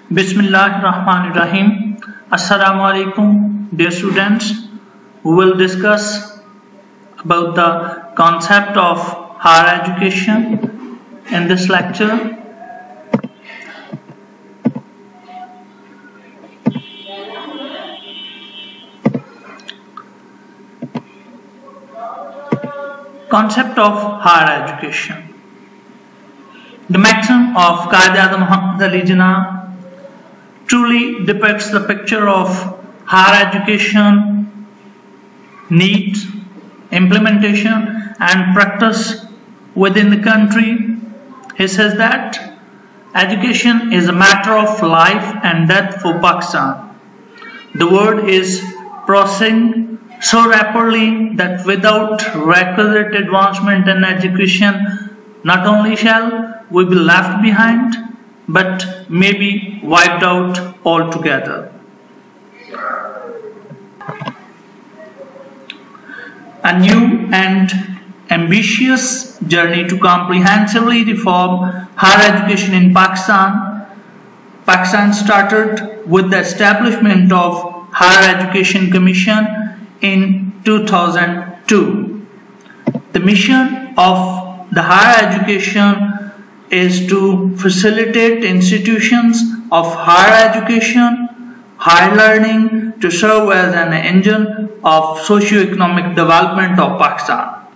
Bismillahirrahmanirrahim. Assalamu alaikum, dear students. We will discuss about the concept of higher education in this lecture. Concept of higher education. The maxim of Qaid-e-Azam Muhammad Ali Jinnah truly depicts the picture of higher education needs, implementation and practice within the country. He says that education is a matter of life and death for Pakistan. The world is progressing so rapidly that without requisite advancement in education, not only shall we be left behind, but may be wiped out altogether. A new and ambitious journey to comprehensively reform higher education in Pakistan. Pakistan started with the establishment of Higher Education Commission in 2002. The mission of the higher education is to facilitate institutions of higher education, higher learning to serve as an engine of socio-economic development of Pakistan.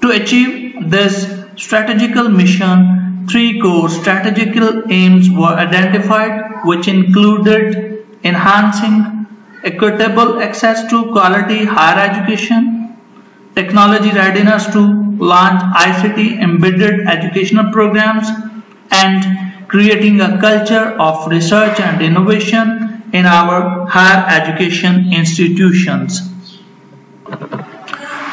To achieve this strategical mission, three core strategical aims were identified, which included enhancing equitable access to quality higher education, technology readiness to launch ICT embedded educational programs, and creating a culture of research and innovation in our higher education institutions.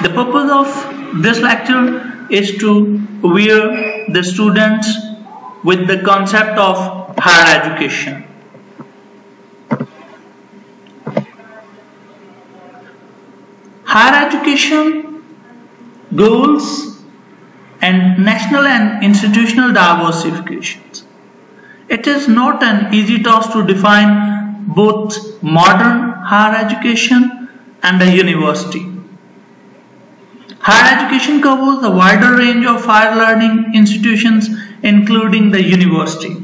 The purpose of this lecture is to aware the students with the concept of higher education. Higher education goals and national and institutional diversifications. It is not an easy task to define both modern higher education and a university. Higher education covers a wider range of higher learning institutions, including the university.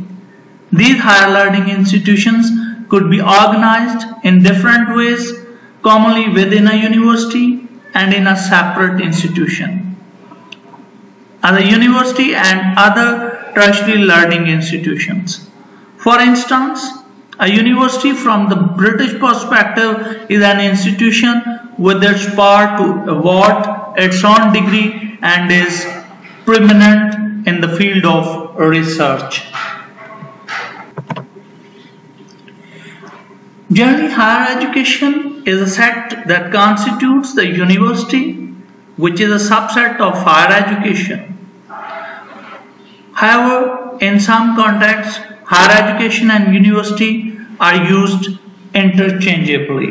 These higher learning institutions could be organized in different ways, commonly within a university and in a separate institution, as a university and other tertiary learning institutions. For instance, a university from the British perspective is an institution with its power to award its own degree and is preeminent in the field of research. Generally, higher education is a set that constitutes the university, which is a subset of higher education. However, in some contexts, higher education and university are used interchangeably.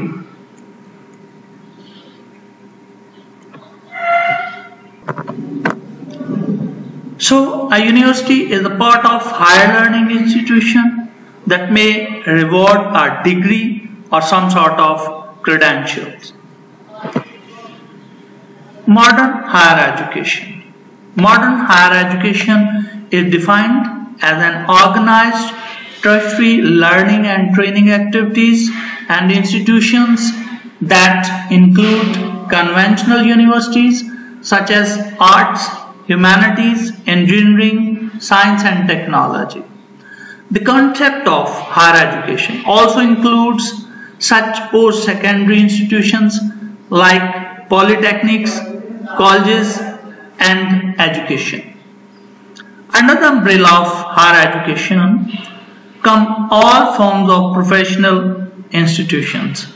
So, a university is a part of higher learning institution that may reward a degree or some sort of credentials. Modern higher education. Modern higher education is defined as an organized tertiary learning and training activities and institutions that include conventional universities such as arts, humanities, engineering, science and technology. The concept of higher education also includes such post-secondary institutions like polytechnics, colleges, and education. Under the umbrella of higher education come all forms of professional institutions.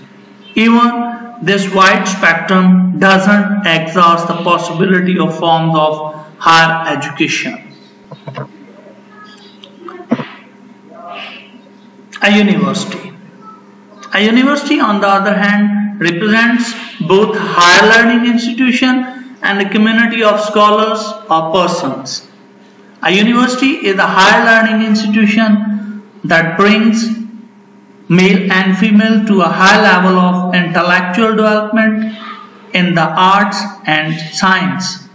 Even this wide spectrum doesn't exhaust the possibility of forms of higher education. A university. A university, on the other hand, represents both higher learning institution and a community of scholars or persons. A university is a higher learning institution that brings male and female to a high level of intellectual development in the arts and science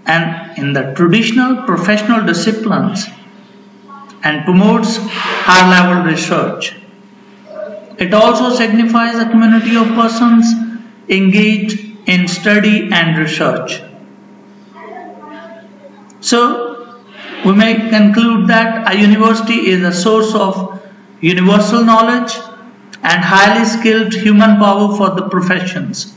and in the traditional professional disciplines, and promotes high level research. It also signifies a community of persons engaged in study and research. So, we may conclude that a university is a source of universal knowledge and highly skilled human power for the professions.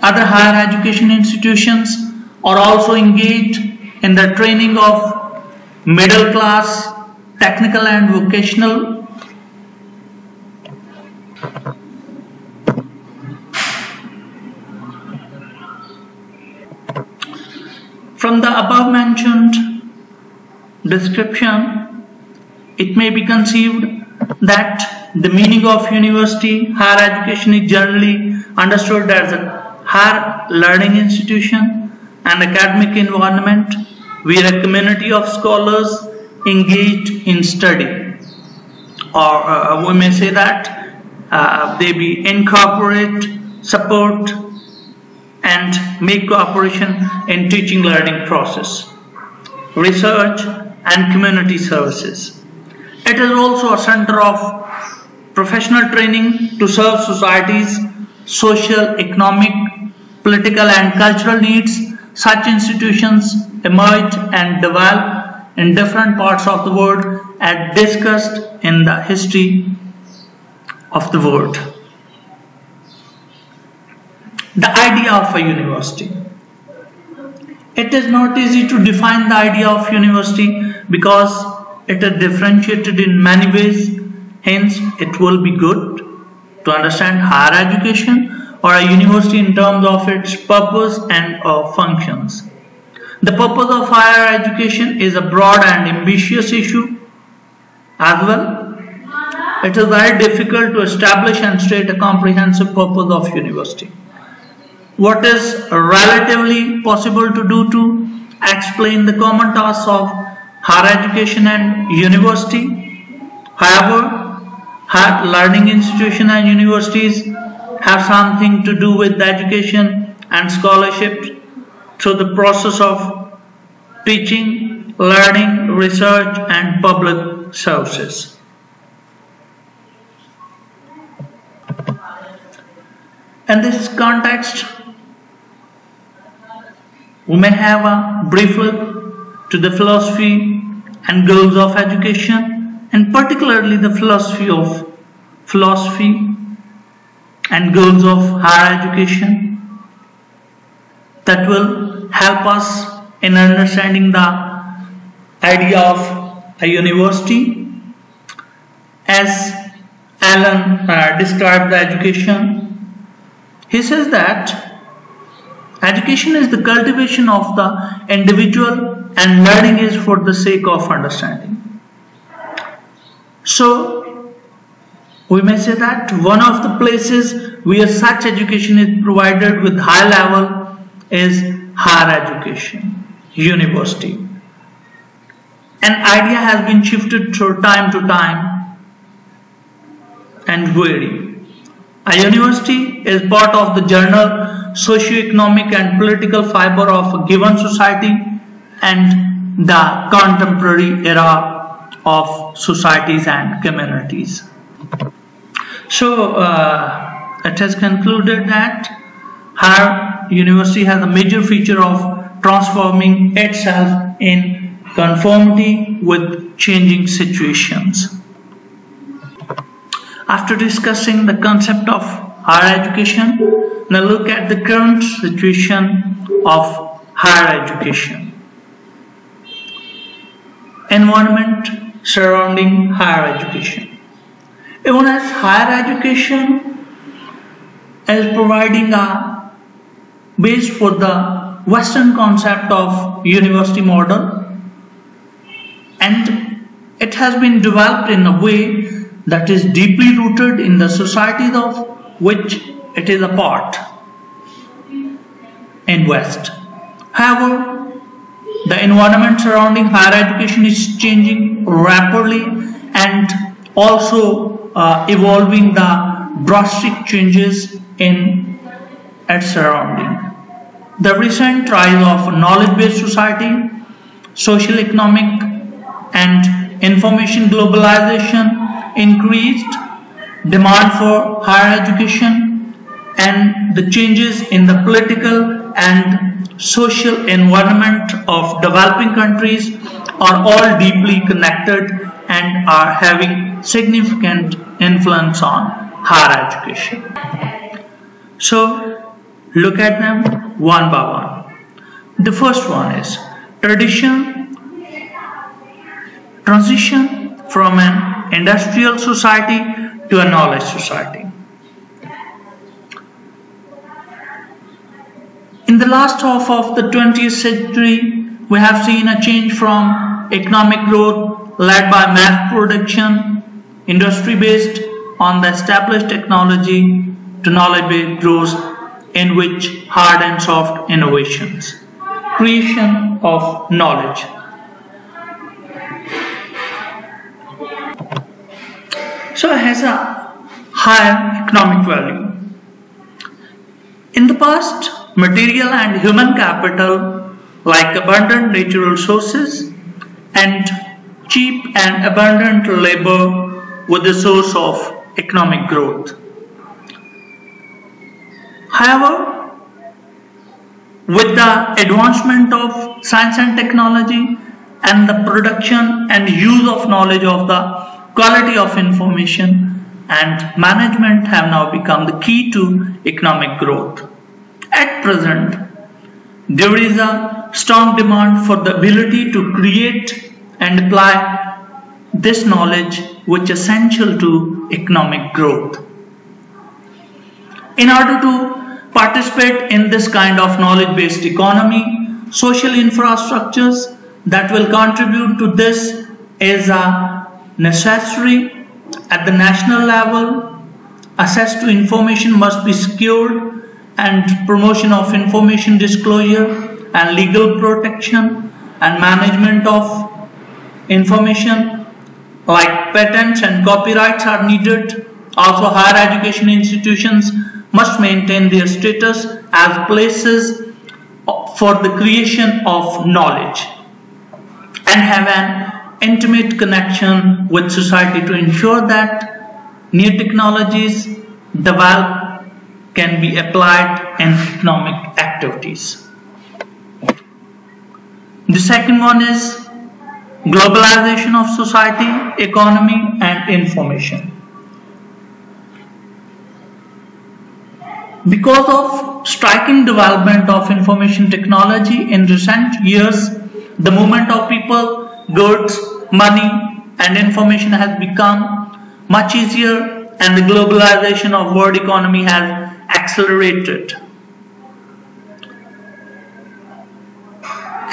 Other higher education institutions are also engaged in the training of middle class, technical and vocational From the above mentioned description, it may be conceived that the meaning of university, higher education is generally understood as a higher learning institution and academic environment where a community of scholars engaged in study, or we may say that they be incorporate, support and make cooperation in teaching learning process, research and community services. It is also a center of professional training to serve society's social, economic, political and cultural needs. Such institutions emerge and develop in different parts of the world as discussed in the history of the world. The idea of a university. It is not easy to define the idea of university because it is differentiated in many ways. Hence, it will be good to understand higher education or a university in terms of its purpose and functions. The purpose of higher education is a broad and ambitious issue as well. It is very difficult to establish and state a comprehensive purpose of university. What is relatively possible to do to explain the common tasks of higher education and university? However, higher learning institutions and universities have something to do with the education and scholarship through the process of teaching, learning, research and public services. In this context, we may have a brief look to the philosophy and goals of education, and particularly the philosophy and goals of higher education that will help us in understanding the idea of a university. As Allen described the education, he says that education is the cultivation of the individual and learning is for the sake of understanding. So, we may say that one of the places where such education is provided with high level is higher education, university. An idea has been shifted through time to time and vary. A university is part of the general socio-economic and political fiber of a given society and the contemporary era of societies and communities. So, it has concluded that higher university has a major feature of transforming itself in conformity with changing situations. After discussing the concept of higher education, now look at the current situation of higher education. Environment surrounding higher education. Even as higher education is providing a base for the Western concept of university model, and it has been developed in a way that is deeply rooted in the societies of which it is a part in West. However, the environment surrounding higher education is changing rapidly and also evolving the drastic changes in its surrounding. The recent rise of knowledge-based society, social, economic, and information globalization, increased demand for higher education, and the changes in the political and social environment of developing countries are all deeply connected and are having significant influence on higher education. So look at them one by one. The first one is transition from an industrial society to a knowledge society. In the last half of the 20th century, we have seen a change from economic growth led by mass production, industry-based on the established technology, to knowledge-based growth in which hard and soft innovations, creation of knowledge. So it has a higher economic value. In the past, material and human capital like abundant natural resources and cheap and abundant labor were the source of economic growth. However, with the advancement of science and technology and the production and use of knowledge of the quality of information and management have now become the key to economic growth. At present, there is a strong demand for the ability to create and apply this knowledge which is essential to economic growth. In order to participate in this kind of knowledge-based economy, social infrastructures that will contribute to this is necessary. At the national level, access to information must be secured, and promotion of information disclosure and legal protection and management of information like patents and copyrights are needed. Also, higher education institutions must maintain their status as places for the creation of knowledge and have an intimate connection with society to ensure that new technologies developed can be applied in economic activities. The second one is globalization of society, economy, and information. Because of striking development of information technology in recent years, the movement of people, goods, money, and information has become much easier, and the globalization of world economy has accelerated.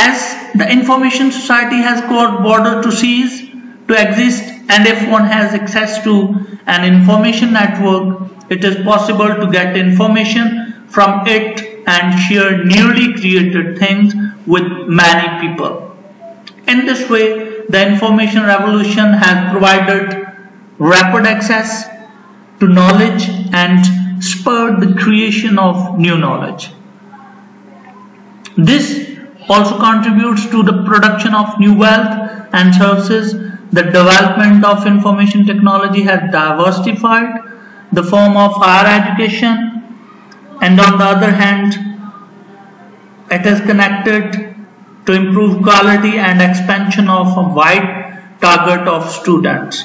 As the information society has got border to cease to exist, and if one has access to an information network, it is possible to get information from it and share newly created things with many people. In this way, the information revolution has provided rapid access to knowledge and spurred the creation of new knowledge. This also contributes to the production of new wealth and services. The development of information technology has diversified the form of higher education, and on the other hand, it is connected to improve quality and expansion of a wide target of students.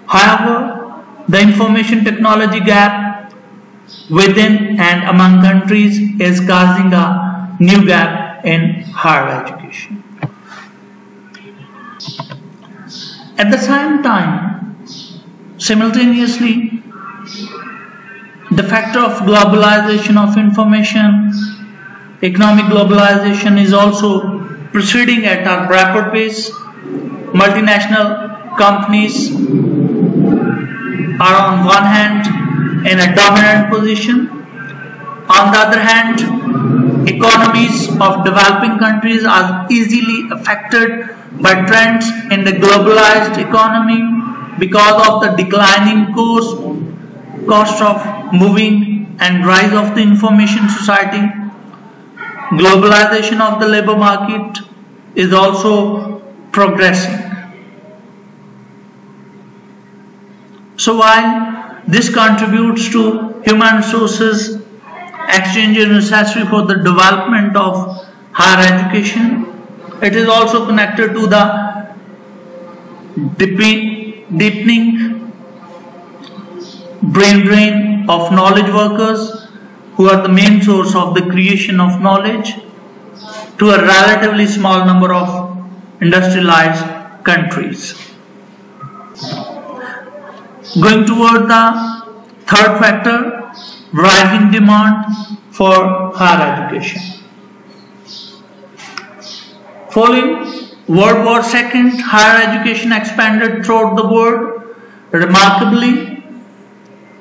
However, the information technology gap within and among countries is causing a new gap in higher education. At the same time, simultaneously, the factor of globalization of information, economic globalization is also proceeding at a rapid pace. Multinational companies are on one hand in a dominant position. On the other hand, economies of developing countries are easily affected by trends in the globalized economy. because of the declining cost of moving and rise of the information society. Globalization of the labor market is also progressing. So while this contributes to human resources exchange is necessary for the development of higher education, it is also connected to the deepening brain drain of knowledge workers, who are the main source of the creation of knowledge, to a relatively small number of industrialized countries. Going toward the third factor, rising demand for higher education. Following World War II, higher education expanded throughout the world remarkably,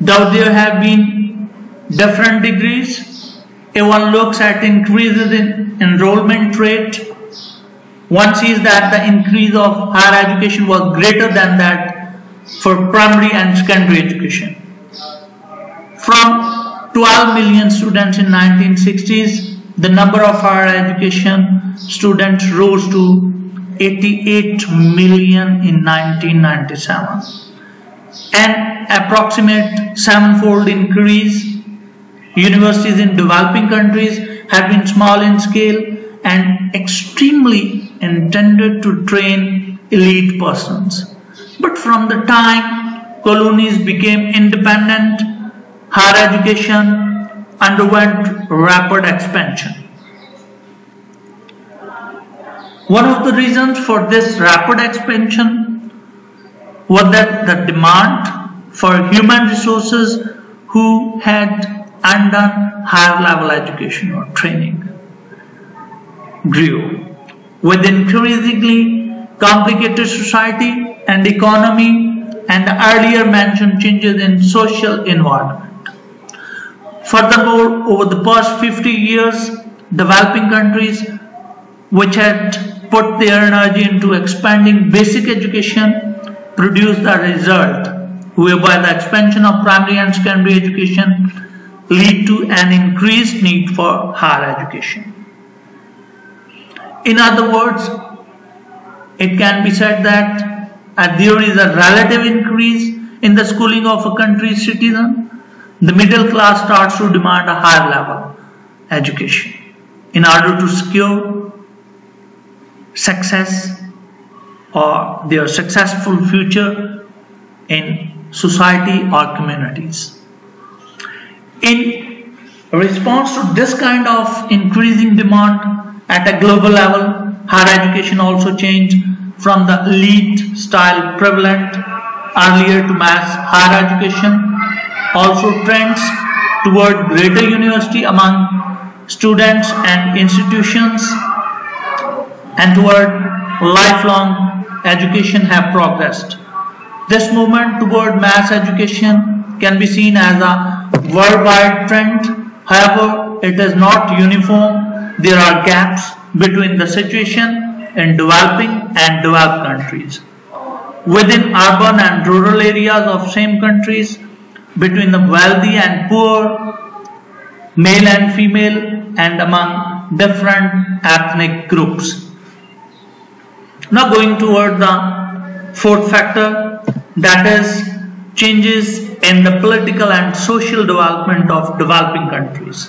though there have been different degrees. If one looks at increases in enrollment rate, one sees that the increase of higher education was greater than that for primary and secondary education. From 12 million students in 1960s, the number of higher education students rose to 88 million in 1997. An approximate sevenfold increase. Universities in developing countries have been small in scale and extremely intended to train elite persons. But from the time colonies became independent, higher education underwent rapid expansion. One of the reasons for this rapid expansion was that the demand for human resources who had undone higher level education or training grew. With increasingly complicated society and economy and the earlier mentioned changes in social environment. Furthermore, over the past 50 years, developing countries which had put their energy into expanding basic education produced a result whereby the expansion of primary and secondary education lead to an increased need for higher education. In other words, it can be said that there is a relative increase in the schooling of a country's citizen. The middle class starts to demand a higher level education in order to secure success or their successful future in society or communities. In response to this kind of increasing demand at a global level, higher education also changed from the elite style prevalent earlier to mass higher education. Also trends toward greater university among students and institutions and toward lifelong education have progressed. This movement toward mass education can be seen as a worldwide trend. However, it is not uniform. There are gaps between the situation in developing and developed countries, within urban and rural areas of same countries, between the wealthy and poor, male and female, and among different ethnic groups. Now going toward the fourth factor, that is changes in the political and social development of developing countries.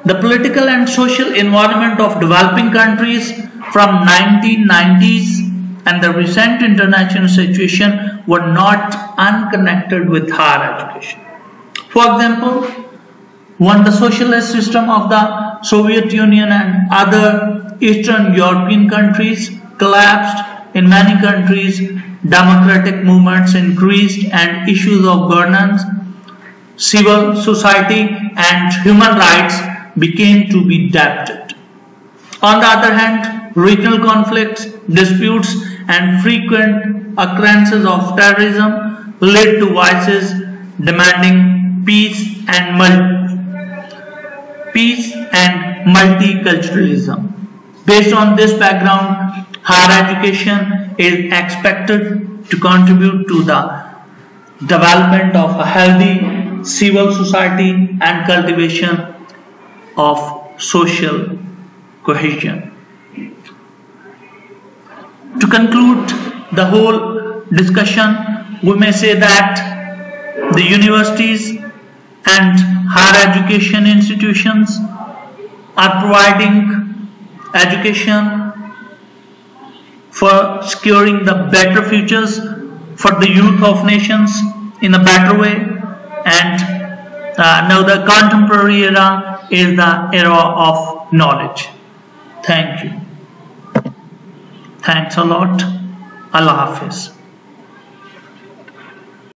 The political and social environment of developing countries from 1990s and the recent international situation were not unconnected with higher education. For example, when the socialist system of the Soviet Union and other Eastern European countries collapsed, in many countries democratic movements increased and issues of governance, civil society and human rights began to be debated. On the other hand, regional conflicts, disputes and frequent occurrences of terrorism led to voices demanding peace and multiculturalism. Based on this background, higher education is expected to contribute to the development of a healthy civil society and cultivation of social cohesion. To conclude the whole discussion, we may say that the universities and higher education institutions are providing education for securing the better futures for the youth of nations in a better way, and now the contemporary era is the era of knowledge. Thank you. Thanks a lot. Allah Hafiz.